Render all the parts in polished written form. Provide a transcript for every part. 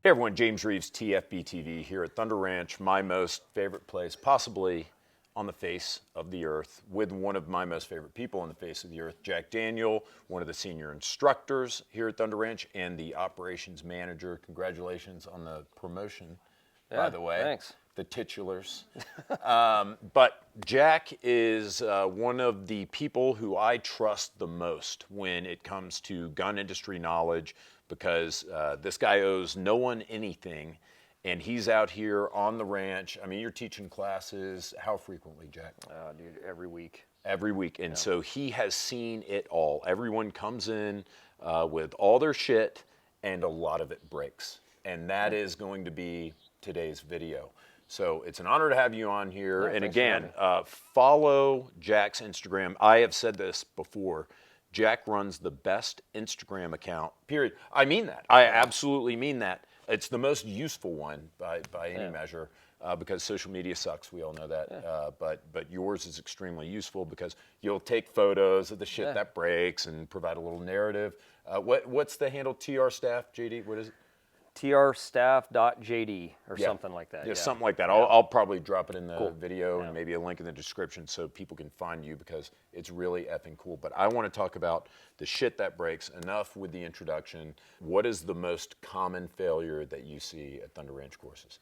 Hey everyone, James Reeves, tfbtv here at Thunder Ranch, my most favorite place possibly on the face of the earth, with one of my most favorite people on the face of the earth, Jack Daniel, one of the senior instructors here at Thunder Ranch and the operations manager. Congratulations on the promotion, by the way. Thanks. The titulars. But Jack is one of the people who I trust the most when it comes to gun industry knowledge, because this guy owes no one anything, and he's out here on the ranch. I mean, you're teaching classes how frequently, Jack? Dude, every week. Every week, and so he has seen it all. Everyone comes in with all their shit, and a lot of it breaks, and that is going to be today's video. So it's an honor to have you on here. And again, follow Jack's Instagram. I have said this before. Jack runs the best Instagram account, period. I mean that. I absolutely mean that. It's the most useful one by any measure, because social media sucks. We all know that. But yours is extremely useful because you'll take photos of the shit that breaks and provide a little narrative. What's the handle? TR Staff, JD? What is it? trstaff.jd or something like that. Yeah, something like that. I'll probably drop it in the video and maybe a link in the description so people can find you, because it's really effing cool. But I want to talk about the shit that breaks. Enough with the introduction. What is the most common failure that you see at Thunder Ranch courses?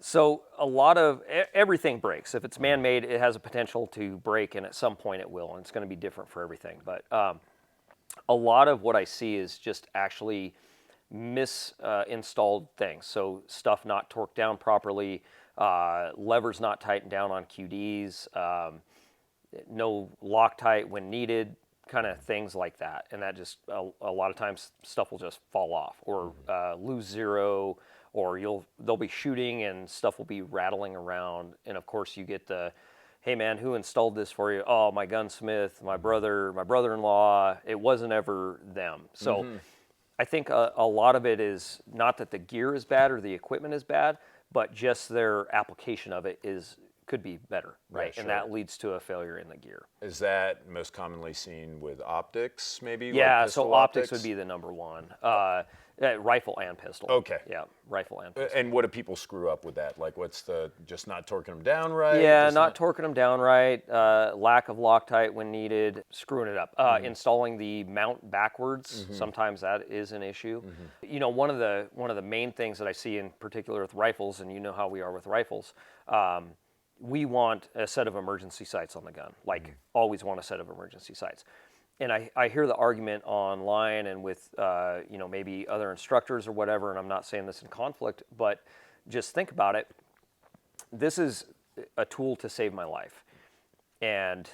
So a lot of everything breaks. If it's man-made, it has a potential to break, and at some point it will, and it's going to be different for everything. But a lot of what I see is just actually misinstalled things. So stuff not torqued down properly, levers not tightened down on QDs, no Loctite when needed, kind of things like that. And that just, a lot of times stuff will just fall off or lose zero, or they'll be shooting and stuff will be rattling around. And of course you get the, hey man, who installed this for you? Oh, my gunsmith, my brother, my brother-in-law. It wasn't ever them. So I think a lot of it is not that the gear is bad or the equipment is bad, but just their application of it could be better, right? And that leads to a failure in the gear. Is that most commonly seen with optics, maybe? Yeah, like so optics would be the number one. Rifle and pistol. Okay. Yeah, rifle and pistol. And what do people screw up with that? Like, what's just not torquing them down right? Yeah, not torquing them down right, lack of Loctite when needed, screwing it up. Installing the mount backwards, sometimes that is an issue. You know, one of the main things that I see in particular with rifles, and you know how we are with rifles, we want a set of emergency sights on the gun, like always want a set of emergency sights. And I hear the argument online and with, you know, maybe other instructors or whatever, and I'm not saying this in conflict, but just think about it. This is a tool to save my life. And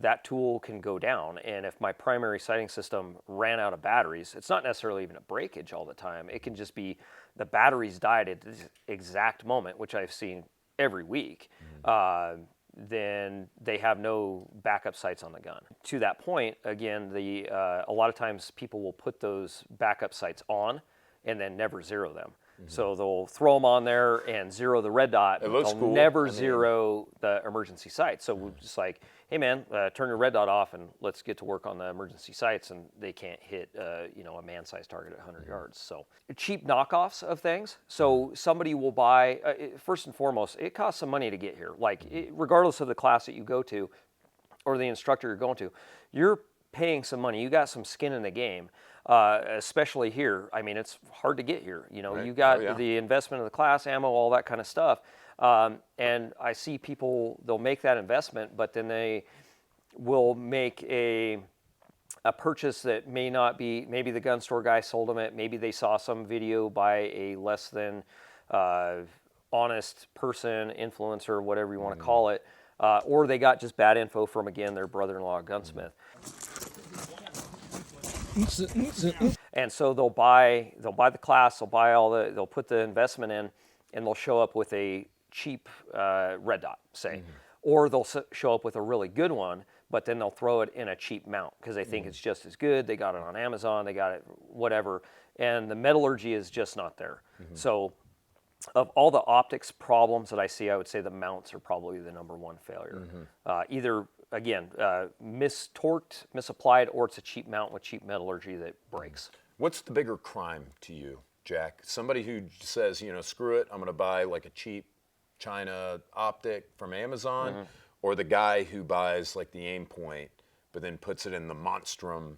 that tool can go down. And if my primary sighting system ran out of batteries, it's not necessarily even a breakage all the time. It can just be the batteries died at this exact moment, which I've seen every week. Then they have no backup sights on the gun. To that point, again, a lot of times people will put those backup sights on and then never zero them. So they'll throw them on there and zero the red dot. They'll never zero the emergency sights. So we're just like, hey man, turn your red dot off and let's get to work on the emergency sights. And they can't hit, you know, a man-sized target at 100 yards. So cheap knockoffs of things. So somebody will buy, first and foremost, it costs some money to get here. Like regardless of the class that you go to or the instructor you're going to, you're paying some money. You got some skin in the game. Especially here. I mean, it's hard to get here. You know, you got the investment of the class, ammo, all that kind of stuff. And I see people, they'll make that investment, but then they will make a purchase that may not be, maybe the gun store guy sold them it, maybe they saw some video by a less than honest person, influencer, whatever you want to call it, or they got just bad info from, again, their brother-in-law gunsmith. And so they'll buy the class, they'll put the investment in, and they'll show up with a cheap red dot, say, or they'll show up with a really good one, but then they'll throw it in a cheap mount because they think it's just as good. They got it on Amazon, they got it whatever, and the metallurgy is just not there. So of all the optics problems that I see, I would say the mounts are probably the number one failure. Either, again, mistorqued, misapplied, or it's a cheap mount with cheap metallurgy that breaks. What's the bigger crime to you? Jack? Somebody who says, you know, screw it, I'm going to buy like a cheap China optic from Amazon, or the guy who buys like the aim point, but then puts it in the Monstrum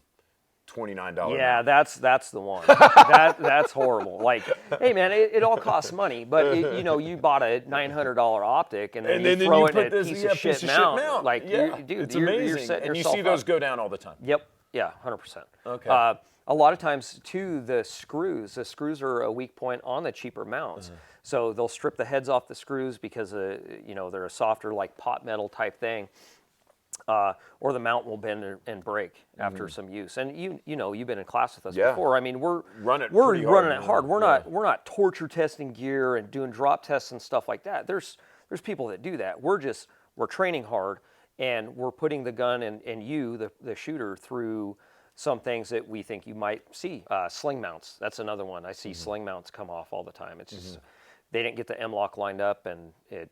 $29 Yeah, mount. that's the one. That's horrible. Like, hey man, it all costs money, but you know, you bought a $900 optic and then you throw it in a piece of shit mount. Like, yeah, dude, it's you're amazing. setting And you yourself see those up. go down all the time. Yep. Yeah, 100%. Okay. A lot of times too, the screws are a weak point on the cheaper mounts. So they'll strip the heads off the screws because you know, they're a softer like pot metal type thing. Or the mount will bend and break after some use. And you know, you've been in class with us before. I mean, we're running it hard. We're not torture testing gear and doing drop tests and stuff like that. There's people that do that. We're training hard, and we're putting the gun and you, the shooter, through some things that we think you might see. Sling mounts, that's another one. I see sling mounts come off all the time. It's just they didn't get the M-lock lined up and it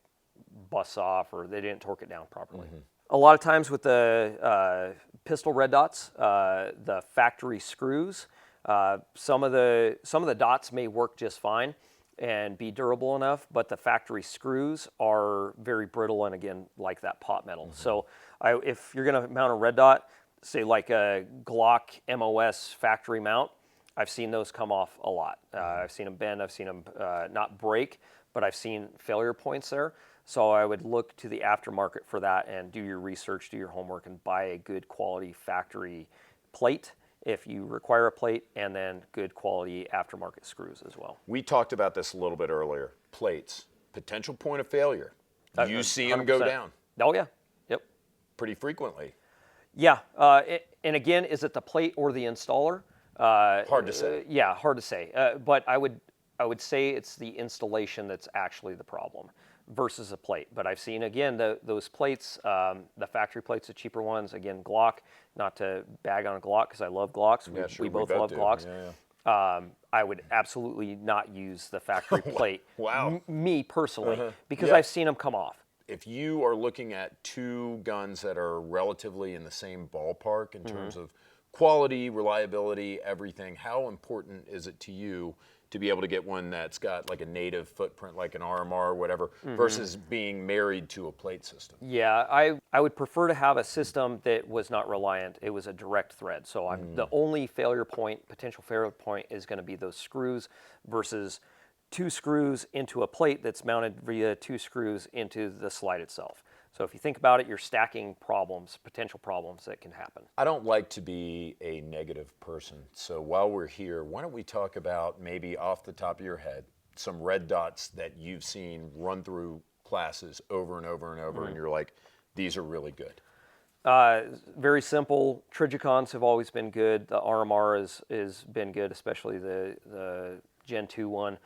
busts off, or they didn't torque it down properly. A lot of times with the pistol red dots, the factory screws, some of the dots may work just fine and be durable enough, but the factory screws are very brittle and, again, like that pot metal. So if you're going to mount a red dot, say like a Glock MOS factory mount, I've seen those come off a lot. I've seen them bend, I've seen them not break, but I've seen failure points there. So I would look to the aftermarket for that and do your research, do your homework, and buy a good quality factory plate if you require a plate, and then good quality aftermarket screws as well. We talked about this a little bit earlier. Plates, potential point of failure. You see them 100%. go down Oh yeah, yep. pretty frequently. Yeah, and again, is it the plate or the installer? Hard to say. Yeah, hard to say. But I would say it's the installation that's actually the problem versus a plate. But I've seen, again, those plates, the factory plates, the cheaper ones, again, Glock, not to bag on a Glock because I love Glocks. Yeah, sure, we both love do. Glocks. Yeah. I would absolutely not use the factory plate. Wow. Me personally, because I've seen them come off. If you are looking at two guns that are relatively in the same ballpark in terms of quality, reliability, everything, how important is it to you to be able to get one that's got like a native footprint, like an RMR or whatever, versus being married to a plate system? Yeah, I would prefer to have a system that was not reliant. It was a direct thread. So the only potential failure point is going to be those screws versus two screws into a plate that's mounted via two screws into the slide itself. So if you think about it, you're stacking problems, potential problems that can happen. I don't like to be a negative person. So while we're here, why don't we talk about, maybe off the top of your head, some red dots that you've seen run through classes over and over and over, and you're like, these are really good. Very simple. Trigicons have always been good. The RMR has been good, especially the Gen 2 one.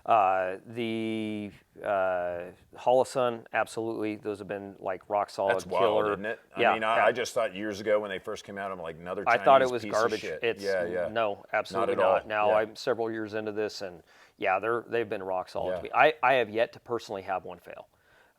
The Holosun, absolutely. Those have been like rock solid. That's killer. wild, isn't it? Yeah, I mean, I just thought years ago when they first came out, I'm like, another Chinese I thought it was piece garbage. Of shit. It's no, absolutely Not at all. Now Yeah. I'm several years into this, and yeah, they've been rock solid Yeah. to me. I have yet to personally have one fail.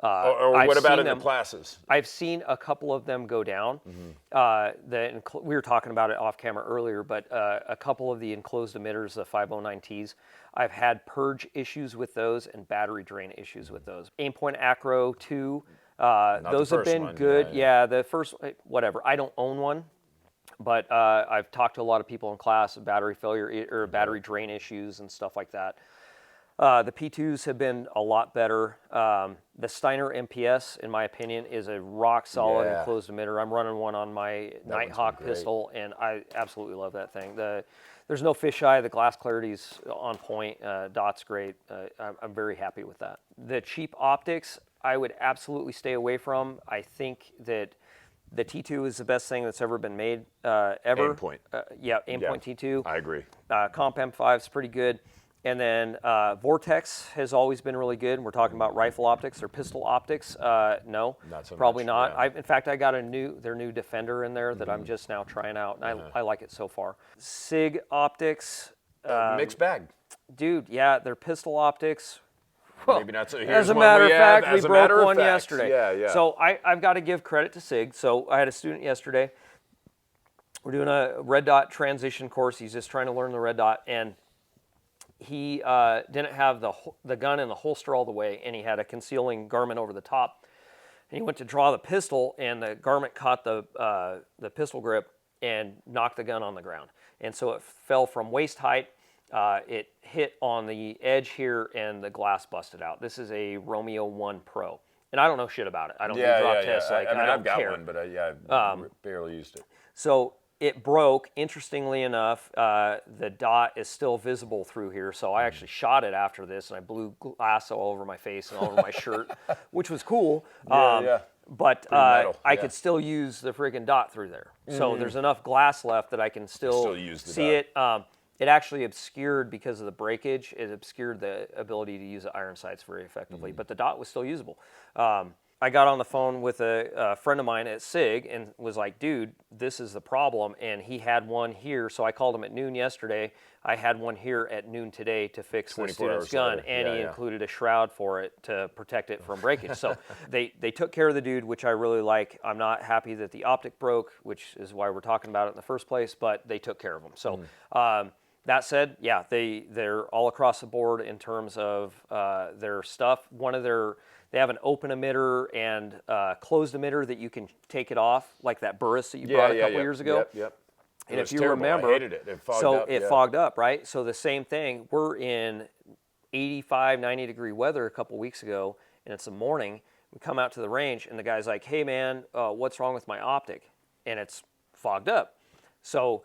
Or what about in the classes? I've seen a couple of them go down. We were talking about it off camera earlier, but a couple of the enclosed emitters, the 509Ts, I've had purge issues with those and battery drain issues with those. Aimpoint Acro 2, those have been good. Yeah, the first, whatever. I don't own one, but I've talked to a lot of people in class, battery failure or battery drain issues and stuff like that. The P2s have been a lot better. The Steiner MPS, in my opinion, is a rock solid enclosed emitter. I'm running one on my Nighthawk pistol, and I absolutely love that thing. There's no fisheye. The glass clarity's on point. Dot's great. I'm very happy with that. The cheap optics, I would absolutely stay away from. I think that the T2 is the best thing that's ever been made, ever. Aimpoint. Aimpoint T2. I agree. Comp M5 is pretty good. And then Vortex has always been really good. And we're talking about rifle optics or pistol optics. No, not so probably much, not. yeah. In fact, I got their new Defender in there that I'm just now trying out, and I like it so far. SIG optics. Mixed bag. Dude, yeah, their pistol optics. Maybe not so. As a matter of fact, we broke one yesterday. Yeah. So I've got to give credit to SIG. So I had a student yesterday. We're doing a red dot transition course. He's just trying to learn the red dot, and he didn't have the gun in the holster all the way, and he had a concealing garment over the top. And he went to draw the pistol, and the garment caught the pistol grip and knocked the gun on the ground. And so it fell from waist height. It hit on the edge here, and the glass busted out. This is a Romeo 1 Pro. And I don't know shit about it. I don't do drop tests. Like, I mean, I've got care. one, but I barely used it. So it broke. Interestingly enough, the dot is still visible through here. So I actually shot it after this, and I blew glass all over my face and all over my shirt, which was cool. But I could still use the freaking dot through there. So there's enough glass left that I can still use the see dot. it. It actually obscured, because of the breakage, it obscured the ability to use the iron sights very effectively. But the dot was still usable. I got on the phone with a friend of mine at SIG and was like, dude, this is the problem. And he had one here. So I called him at noon yesterday. I had one here at noon today to fix the student's gun. And he included a shroud for it to protect it from breakage. So they took care of the dude, which I really like. I'm not happy that the optic broke, which is why we're talking about it in the first place, but they took care of him. So that said, yeah, they're all across the board in terms of their stuff. They have an open emitter and closed emitter that you can take it off, like that Burris that you brought a couple years ago. Yep. And if you remember, I hated it. It fogged up. It fogged up, right? So the same thing. We're in 85, 90 degree weather a couple weeks ago, and it's the morning. We come out to the range, and the guy's like, "Hey man, what's wrong with my optic?" And it's fogged up. So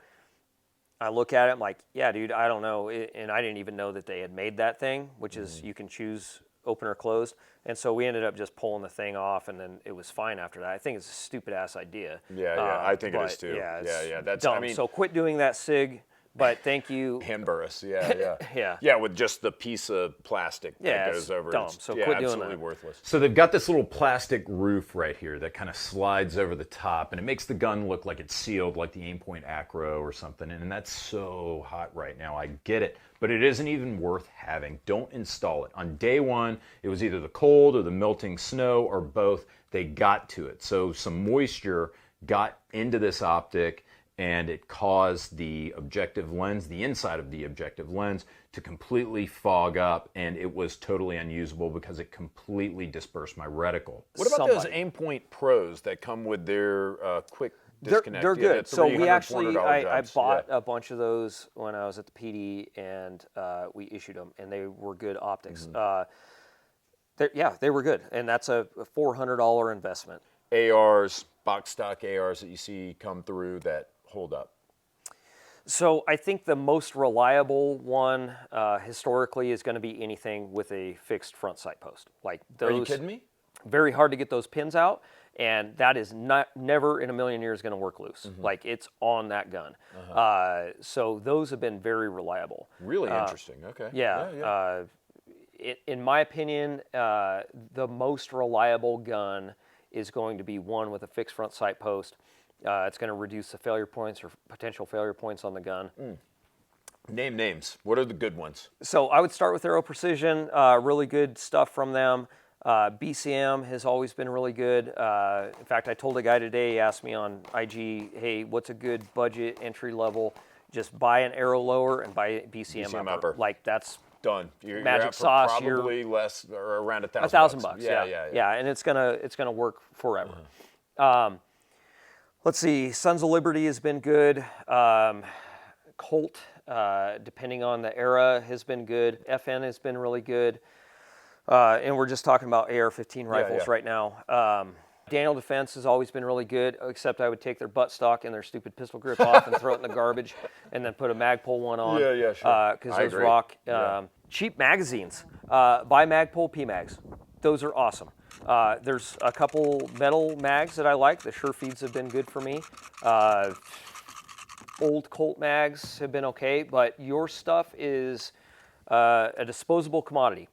I look at it, I'm like, yeah, dude, I don't know. And I didn't even know that they had made that thing, which is you can choose open or closed. And so we ended up just pulling the thing off, and then it was fine after that. I think it's a stupid ass idea. I think it is too. Yeah, That's dumb. I mean, so quit doing that, SIG. But thank you. Hand Burris, yeah. Yeah, with just the piece of plastic that goes over. Dumb. So quit doing absolutely that. Worthless. So they've got this little plastic roof right here that kind of slides over the top, and it makes the gun look like it's sealed, like the Aimpoint Acro or something. And that's so hot right now. I get it, but it isn't even worth having. Don't install it. On day one, it was either the cold or the melting snow or both. They got to it. So some moisture got into this optic, and it caused the objective lens, the inside of the objective lens, to completely fog up, and it was totally unusable because it completely dispersed my reticle. What about those Aimpoint Pros that come with their quick disconnect? They're good. So we actually, I bought a a bunch of those when I was at the PD, and we issued them, and they were good optics. They were good, and that's a $400 investment. ARs, box stock ARs that you see come through that hold up. So I think the most reliable one historically is going to be anything with a fixed front sight post. Like those, are you kidding me? Very hard to get those pins out, and that is never in a million years going to work loose. Like it's on that gun. So those have been very reliable. Really interesting. Okay. Yeah. In my opinion, the most reliable gun is going to be one with a fixed front sight post. It's going to reduce the failure points or potential failure points on the gun. Name names. What are the good ones? So I would start with Aero Precision. Really good stuff from them. BCM has always been really good. In fact, I told a guy today, he asked me on IG, hey, what's a good budget entry level? Just buy an Aero lower and buy BCM upper. Like that's done. You're magic out for sauce. Probably less or around $1,000. Yeah. Yeah, and it's gonna work forever. Let's see. Sons of Liberty has been good. Colt, depending on the era, has been good. FN has been really good. And we're just talking about AR-15 rifles right now. Daniel Defense has always been really good, except I would take their buttstock and their stupid pistol grip off and throw it in the garbage, and then put a Magpul one on. Yeah, sure. Because those rock. Cheap magazines. Buy Magpul PMags. Those are awesome. There's a couple metal mags that I like. The Sure Feeds have been good for me. Old Colt mags have been okay, but your stuff is a disposable commodity.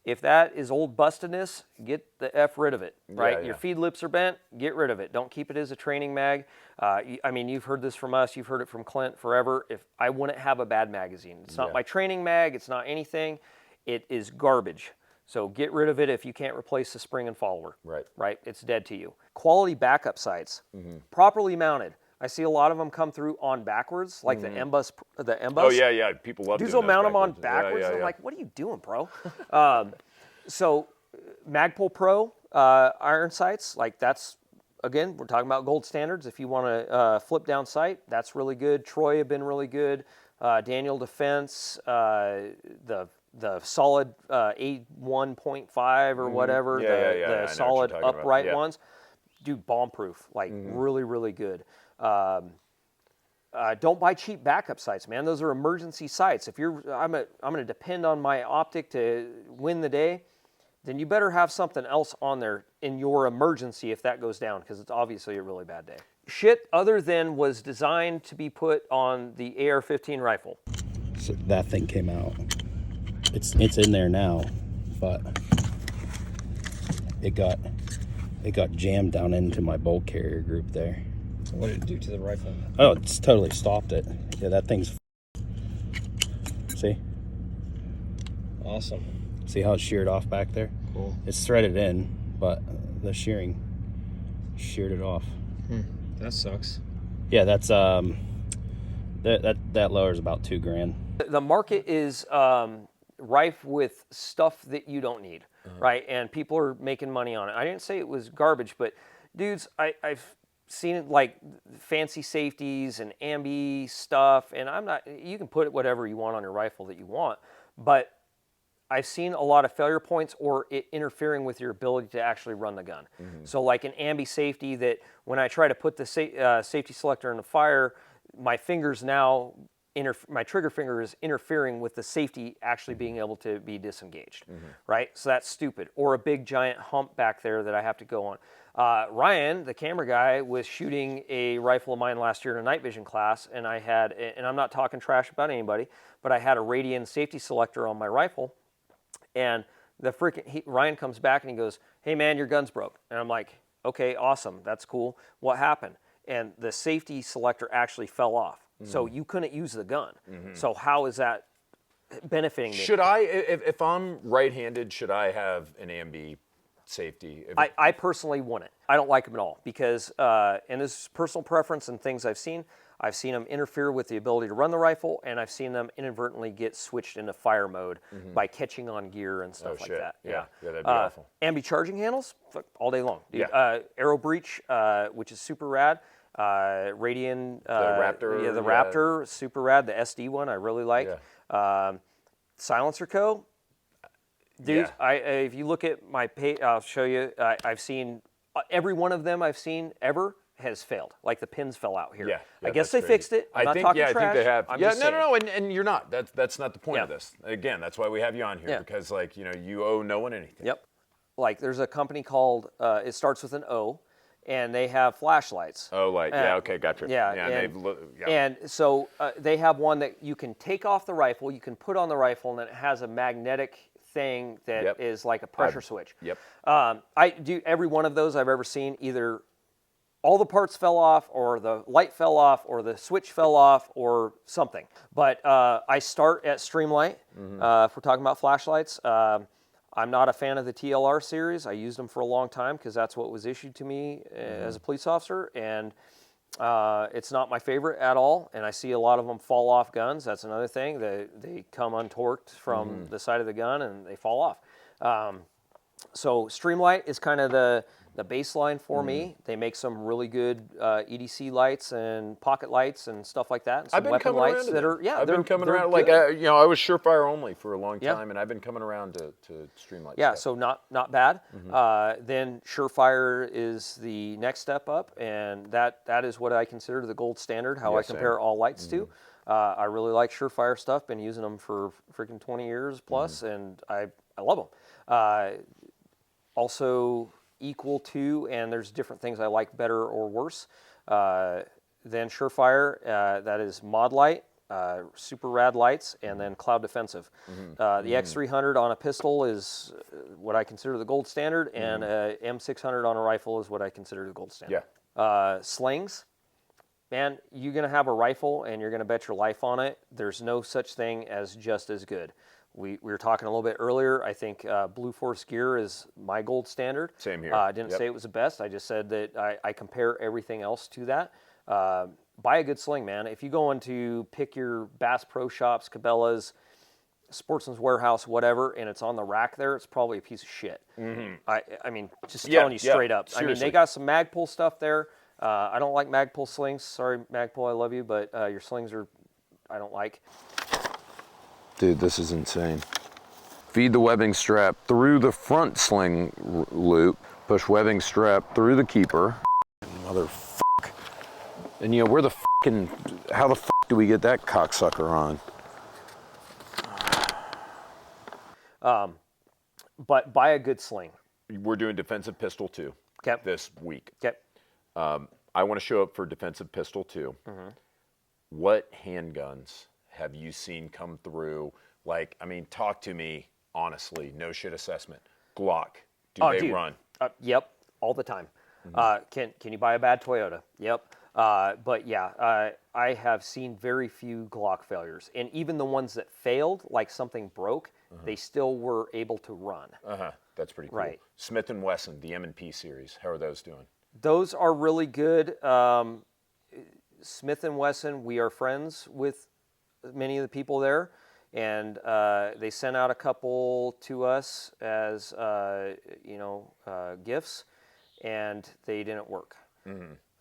If that is old bustedness, get the F rid of it, right? Your feed lips are bent, get rid of it. Don't keep it as a training mag. I mean, you've heard this from us, you've heard it from Clint forever. If I wouldn't have a bad magazine. It's not my training mag, it's not anything. It is garbage. So get rid of it if you can't replace the spring and follower. Right? It's dead to you. Quality backup sights, properly mounted. I see a lot of them come through on backwards, like the MBUS. Oh yeah. People love Dudes doing will mount those them on backwards. backwards. Yeah. I'm like, what are you doing, bro? So Magpul Pro iron sights, like that's, again, we're talking about gold standards. If you want to flip down sight, that's really good. Troy have been really good. Daniel Defense, the solid A1.5 or whatever, Yeah, I know the what solid you're talking about. upright Yeah. ones, dude, bomb proof, like really, really good. Don't buy cheap backup sights, man. Those are emergency sights. If I'm going to depend on my optic to win the day, then you better have something else on there in your emergency if that goes down, because it's obviously a really bad day. Shit other than was designed to be put on the AR-15 rifle. So that thing came out. It's in there now, but it got jammed down into my bolt carrier group there. So what did it do to the rifle? Oh, it's totally stopped it. Yeah, that thing's. See? Awesome. See how it's sheared off back there? Cool. It's threaded in, but the shearing sheared it off. That sucks. Yeah, that's that lowers about $2,000. The market is rife with stuff that you don't need, right? And people are making money on it. I didn't say it was garbage, but dudes, I've seen it, like fancy safeties and ambi stuff, and you can put whatever you want on your rifle that you want, but I've seen a lot of failure points or it interfering with your ability to actually run the gun. So like an ambi safety that when I try to put the safety selector in the fire, my fingers now, my trigger finger is interfering with the safety actually being able to be disengaged, right? So that's stupid. Or a big giant hump back there that I have to go on. Ryan, the camera guy, was shooting a rifle of mine last year in a night vision class, and and I'm not talking trash about anybody, but I had a Radian safety selector on my rifle. And Ryan comes back and he goes, "Hey man, your gun's broke." And I'm like, "Okay, awesome, that's cool. What happened?" And the safety selector actually fell off, so you couldn't use the gun. So how is that benefiting me? Should I, if I'm right-handed, should I have an ambi safety? I personally wouldn't. I don't like them at all because, and this is personal preference and things I've seen them interfere with the ability to run the rifle, and I've seen them inadvertently get switched into fire mode by catching on gear and stuff like that. Yeah, that'd be awful. Ambi charging handles, all day long. Dude. Yeah. Arrow breach, which is super rad. Radian, The Raptor. the Raptor, super rad. The SD one, I really like. Silencer Co. Dude, if you look at my page, I'll show you. I've seen every one of them I've seen ever has failed. Like the pins fell out here. Yeah, I guess they fixed it. I'm not talking trash. I think they have. I'm Yeah, just no, saying. and you're not. That's not the point of this. Again, that's why we have you on here, because like, you owe no one anything. Yep. Like there's a company called, it starts with an O, and they have flashlights. Oh, like, okay, gotcha. And so they have one that you can take off the rifle, you can put on the rifle, and then it has a magnetic thing that is like a pressure switch. I do every one of those I've ever seen, either all the parts fell off, or the light fell off, or the switch fell off, or something. But I start at Streamlight, if we're talking about flashlights. I'm not a fan of the TLR series. I used them for a long time because that's what was issued to me as a police officer, and it's not my favorite at all. And I see a lot of them fall off guns. That's another thing. They come untorqued from the side of the gun and they fall off. So Streamlight is kind of the baseline for me. They make some really good EDC lights and pocket lights and stuff like that. And some I've been weapon coming lights around. that are I've been coming around. good. Like I was Surefire only for a long time, and I've been coming around to Streamlight. Yeah, stuff. so not bad. Then Surefire is the next step up, and that is what I consider the gold standard. How I compare all lights to. I really like Surefire stuff. Been using them for freaking 20 years plus, and I love them. Also equal to, and there's different things I like better or worse than Surefire. That is Mod Light, super rad lights, and then Cloud Defensive. The X300 on a pistol is what I consider the gold standard, and M600 on a rifle is what I consider the gold standard. Slings, man, you're going to have a rifle and you're going to bet your life on it. There's no such thing as just as good. We were talking a little bit earlier. I think Blue Force gear is my gold standard. Same here. I didn't say it was the best. I just said that I compare everything else to that. buy a good sling, man. If you go into pick your Bass Pro Shops, Cabela's, Sportsman's Warehouse, whatever, and it's on the rack there, it's probably a piece of shit. I mean, just telling you straight up. I mean, seriously. they got some Magpul stuff there. I don't like Magpul slings. Sorry, Magpul, I love you, but your slings are, I don't like. Dude, this is insane. Feed the webbing strap through the front sling loop. Push webbing strap through the keeper. Motherfuck. And you know, where the fucking, how the fuck do we get that cocksucker on? But buy a good sling. We're doing defensive pistol 2 this week. Okay. I want to show up for defensive pistol 2. What handguns have you seen come through? Like, I mean, talk to me honestly, no shit assessment. Glock, do they run? Yep, all the time. Can you buy a bad Toyota? Yep. But yeah, I have seen very few Glock failures, and even the ones that failed, like something broke, they still were able to run. That's pretty cool. Right. Smith & Wesson, the M&P series, how are those doing? Those are really good. Smith & Wesson, we are friends with many of the people there, and they sent out a couple to us as gifts, and they didn't work.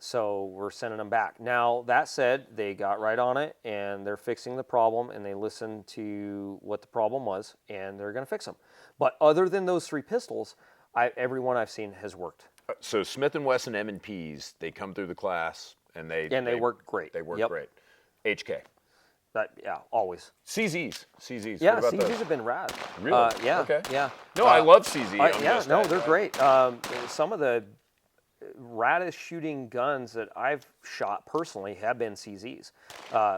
So we're sending them back. Now, that said, they got right on it, and they're fixing the problem, and they listened to what the problem was, and they're going to fix them. But other than those 3 pistols, every one I've seen has worked. So Smith & Wesson M&Ps, they come through the class, and they work great. They work great. HK. Yeah, always. CZs. Yeah, what about CZs those? have been rad. Really? Yeah. Okay. Yeah. No, I love CZ. They're great. Some of the raddest shooting guns that I've shot personally have been CZs,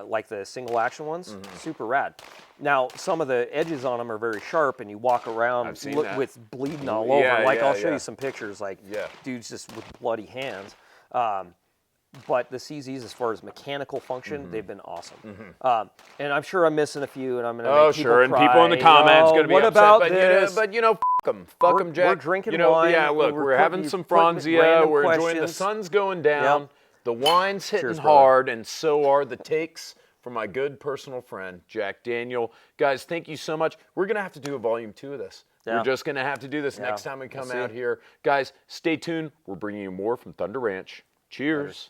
like the single action ones. Super rad. Now, some of the edges on them are very sharp, and you walk around with bleeding all over. I'll show you some pictures. Dudes just with bloody hands. But the CZs, as far as mechanical function, they've been awesome. And I'm sure I'm missing a few, and I'm going to make people cry. And people in the comments going to be what upset. About but, this? Fuck them. Fuck them, Jack. We're drinking wine. Yeah, look, we're having some Franzia. We're enjoying the sun's going down. Yep. The wine's hitting Cheers, hard, and so are the takes from my good personal friend, Jack Daniel. Guys, thank you so much. We're going to have to do a volume 2 of this. Yeah. We're just going to have to do this next time we come out here. Guys, stay tuned. We're bringing you more from Thunder Ranch. Cheers.